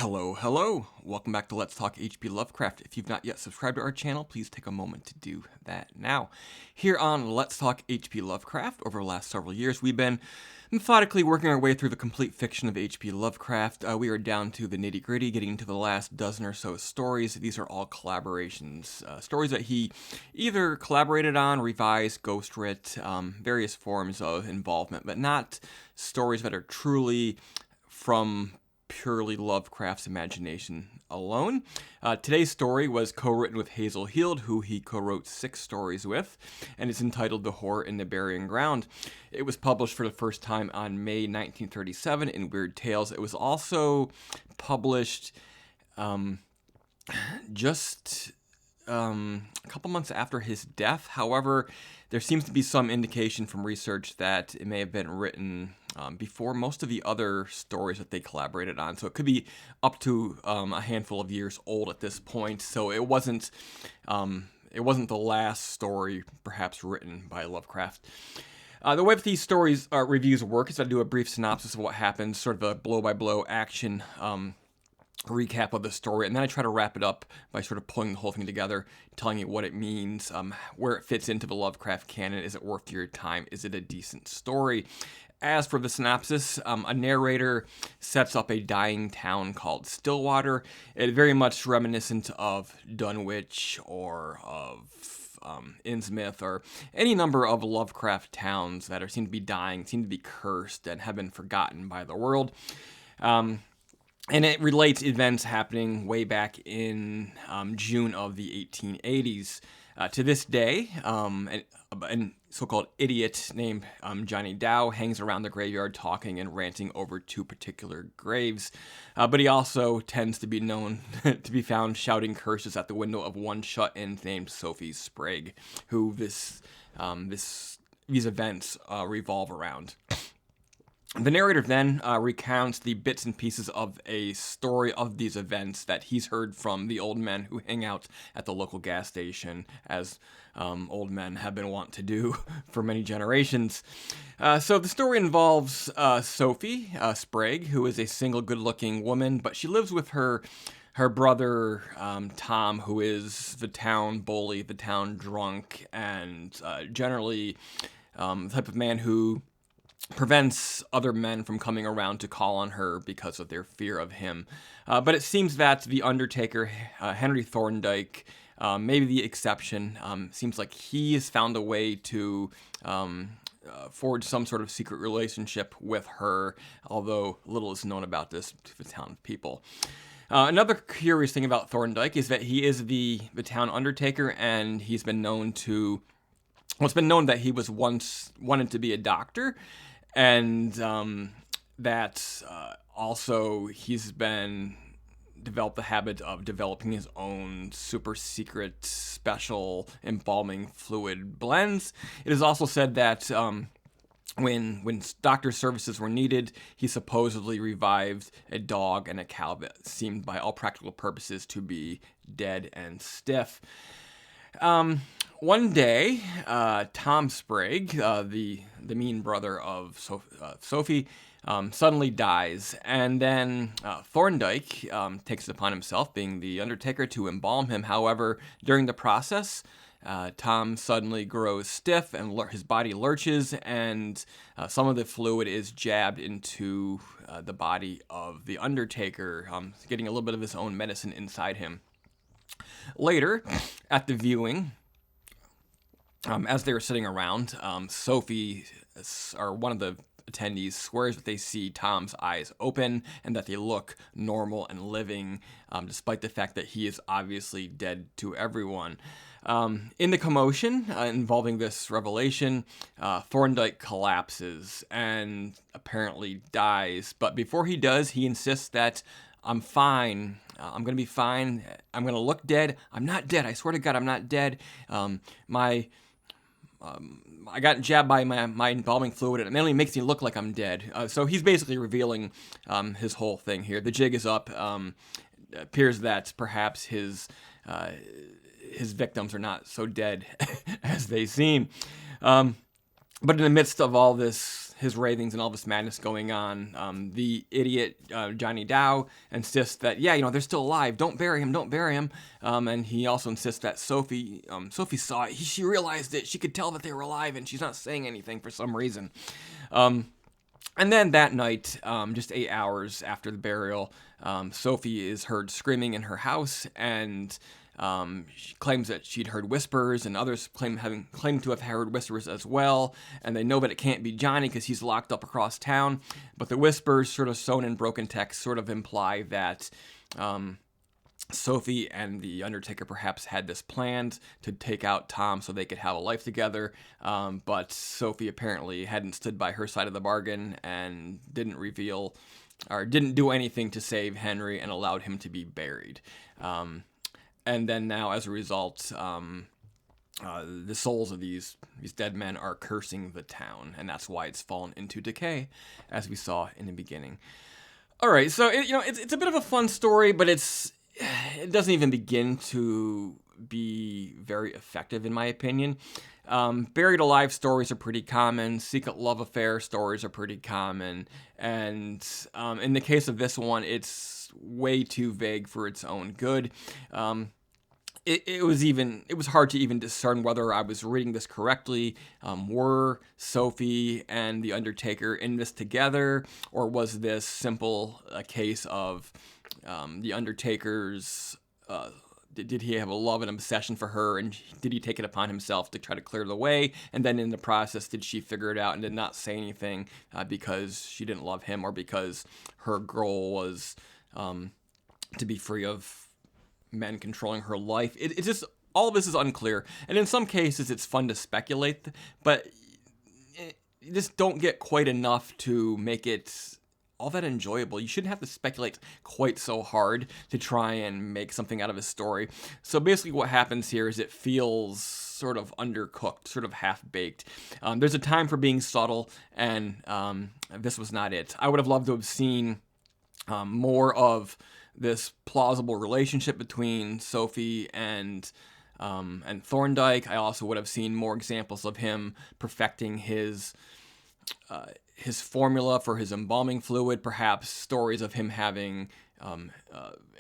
Hello. Welcome back to Let's Talk H.P. Lovecraft. If you've not yet subscribed to our channel, please take a moment to do that now. Here on Let's Talk H.P. Lovecraft, over the last several years, we've been methodically working our way through the complete fiction of H.P. Lovecraft. We are down to the nitty-gritty, getting into the last dozen or so stories. These are all collaborations, stories that he either collaborated on, revised, ghostwrit, various forms of involvement, but not stories that are truly from purely Lovecraft's imagination alone. Today's story was co-written with Hazel Heald, who he co-wrote 6 stories with, and it's entitled The Horror in the Burying Ground. It was published for the first time on May 1937 in Weird Tales. It was also published just a couple months after his death. However, there seems to be some indication from research that it may have been written before most of the other stories that they collaborated on. So it could be up to a handful of years old at this point. So it wasn't the last story perhaps written by Lovecraft. The way that these stories reviews work is I do a brief synopsis of what happens, sort of a blow-by-blow action recap of the story, and then I try to wrap it up by sort of pulling the whole thing together, telling you what it means, where it fits into the Lovecraft canon. Is it worth your time? Is it a decent story? As for the synopsis, a narrator sets up a dying town called Stillwater. It very much reminiscent of Dunwich or of Innsmouth or any number of Lovecraft towns that seem to be dying, seem to be cursed, and have been forgotten by the world. And it relates events happening way back in June of the 1880s. To this day, a so-called idiot named Johnny Dow hangs around the graveyard talking and ranting over 2 particular graves. But he also tends to be known to be found shouting curses at the window of one shut-in named Sophie Sprague, who these events revolve around. The narrator then recounts the bits and pieces of a story of these events that he's heard from the old men who hang out at the local gas station, as old men have been wont to do for many generations. So the story involves Sophie Sprague, who is a single good-looking woman, but she lives with her brother, Tom, who is the town bully, the town drunk, and generally the type of man who prevents other men from coming around to call on her because of their fear of him. But it seems that the undertaker, Henry Thorndike, may be the exception. Seems like he has found a way to forge some sort of secret relationship with her, although little is known about this to the town people. Another curious thing about Thorndike is that he is the town undertaker, and he's been known to... Well, it's been known that he was once wanted to be a doctor, and that also he's developed the habit of developing his own super secret special embalming fluid blends. It is also said that when doctor services were needed, he supposedly revived a dog and a cow that seemed by all practical purposes to be dead and stiff. One day, Tom Sprague, the mean brother of Sophie, suddenly dies, and then Thorndike takes it upon himself, being the undertaker, to embalm him. However, during the process, Tom suddenly grows stiff and his body lurches, and some of the fluid is jabbed into the body of the undertaker, getting a little bit of his own medicine inside him. Later, at the viewing, as they were sitting around, Sophie, or one of the attendees, swears that they see Tom's eyes open and that they look normal and living, despite the fact that he is obviously dead to everyone. In the commotion involving this revelation, Thorndike collapses and apparently dies. But before he does, he insists that I'm fine. I'm going to be fine. I'm going to look dead. I'm not dead. I swear to God, I'm not dead. I got jabbed by my embalming fluid, and it only makes me look like I'm dead. So he's basically revealing his whole thing here. The jig is up. It appears that perhaps his victims are not so dead as they seem. But in the midst of all this his ravings and all this madness going on, the idiot Johnny Dow insists that, they're still alive. Don't bury him. And he also insists that Sophie saw it. She realized it. She could tell that they were alive, and she's not saying anything for some reason. And then that night, just 8 hours after the burial, Sophie is heard screaming in her house, and she claims that she'd heard whispers, and others claim to have heard whispers as well. And they know that it can't be Johnny because he's locked up across town. But the whispers, sort of sewn in broken text, sort of imply that Sophie and the Undertaker perhaps had this planned to take out Tom so they could have a life together, but Sophie apparently hadn't stood by her side of the bargain and didn't do anything to save Henry and allowed him to be buried. And then now, as a result, the souls of these dead men are cursing the town, and that's why it's fallen into decay, as we saw in the beginning. All right, so it's a bit of a fun story, but it doesn't even begin to be very effective, in my opinion. Buried alive stories are pretty common. Secret love affair stories are pretty common. And in the case of this one, it's way too vague for its own good. It was hard to even discern whether I was reading this correctly. Were Sophie and the Undertaker in this together, or was this simple a case of the Undertaker's, did he have a love and obsession for her, and did he take it upon himself to try to clear the way, and then in the process did she figure it out and did not say anything because she didn't love him, or because her goal was to be free of men controlling her life? It's just, all of this is unclear, and in some cases it's fun to speculate, but you just don't get quite enough to make it all that enjoyable. You shouldn't have to speculate quite so hard to try and make something out of a story. So basically what happens here is it feels sort of undercooked, sort of half-baked. There's a time for being subtle, and this was not it. I would have loved to have seen more of this plausible relationship between Sophie and Thorndike. I also would have seen more examples of him perfecting his formula for his embalming fluid, perhaps stories of him having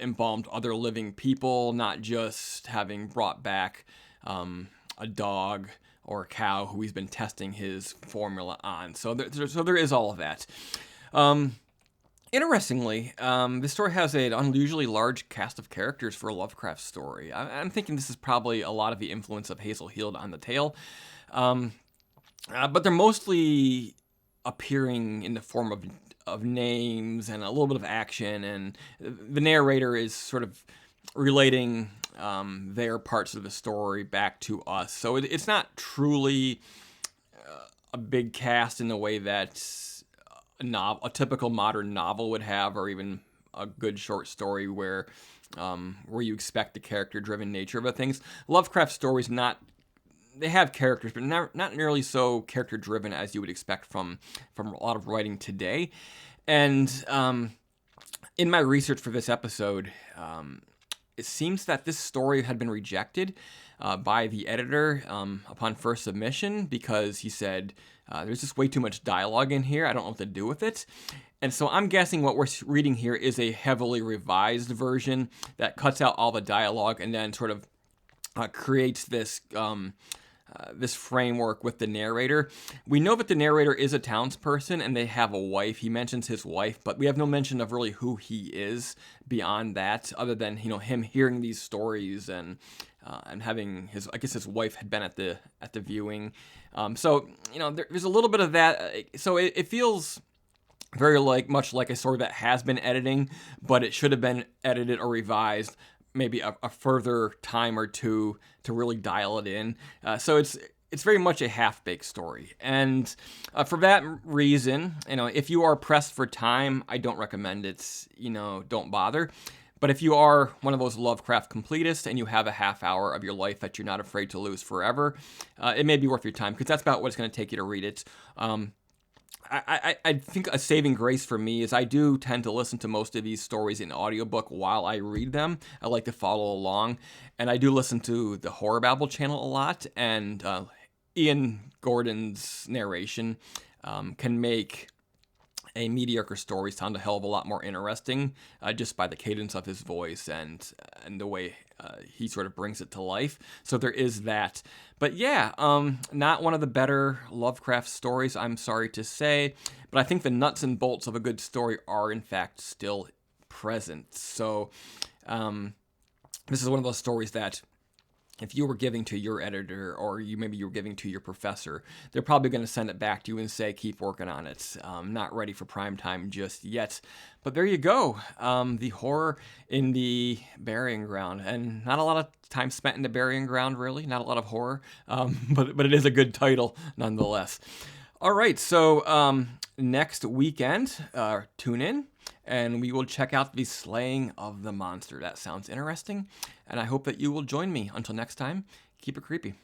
embalmed other living people, not just having brought back a dog or a cow who he's been testing his formula on. So there is all of that. Interestingly, this story has an unusually large cast of characters for a Lovecraft story. I'm thinking this is probably a lot of the influence of Hazel Heald on the tale. But they're mostly appearing in the form of names and a little bit of action, and the narrator is sort of relating their parts of the story back to us. So it's not truly a big cast in the way that a typical modern novel would have, or even a good short story where you expect the character-driven nature of things. Lovecraft stories they have characters, but not nearly so character-driven as you would expect from a lot of writing today. And in my research for this episode, it seems that this story had been rejected by the editor upon first submission, because he said, there's just way too much dialogue in here. I don't know what to do with it. And so I'm guessing what we're reading here is a heavily revised version that cuts out all the dialogue and then sort of creates this framework with the narrator. We know that the narrator is a townsperson and they have a wife. He mentions his wife, but we have no mention of really who he is beyond that, other than him hearing these stories and having his wife had been at the viewing. So there's a little bit of that. So it feels very much like a story that has been editing, but it should have been edited or revised maybe a further time or two to really dial it in. So it's very much a half-baked story. And for that reason, if you are pressed for time, I don't recommend it. Don't bother. But if you are one of those Lovecraft completists and you have a half hour of your life that you're not afraid to lose forever, it may be worth your time, because that's about what it's going to take you to read it. I think a saving grace for me is I do tend to listen to most of these stories in audiobook while I read them. I like to follow along, and I do listen to the Horror Babble channel a lot, and Ian Gordon's narration can make a mediocre story sound a hell of a lot more interesting, just by the cadence of his voice and the way he sort of brings it to life. So there is that. But yeah, not one of the better Lovecraft stories, I'm sorry to say. But I think the nuts and bolts of a good story are, in fact, still present. So this is one of those stories that if you were giving to your editor, or maybe you were giving to your professor, they're probably going to send it back to you and say, keep working on it. Not ready for prime time just yet. But there you go. The horror in the burying ground. And not a lot of time spent in the burying ground, really. Not a lot of horror. But it is a good title, nonetheless. All right, so next weekend, tune in, and we will check out the slaying of the monster. That sounds interesting, and I hope that you will join me. Until next time, keep it creepy.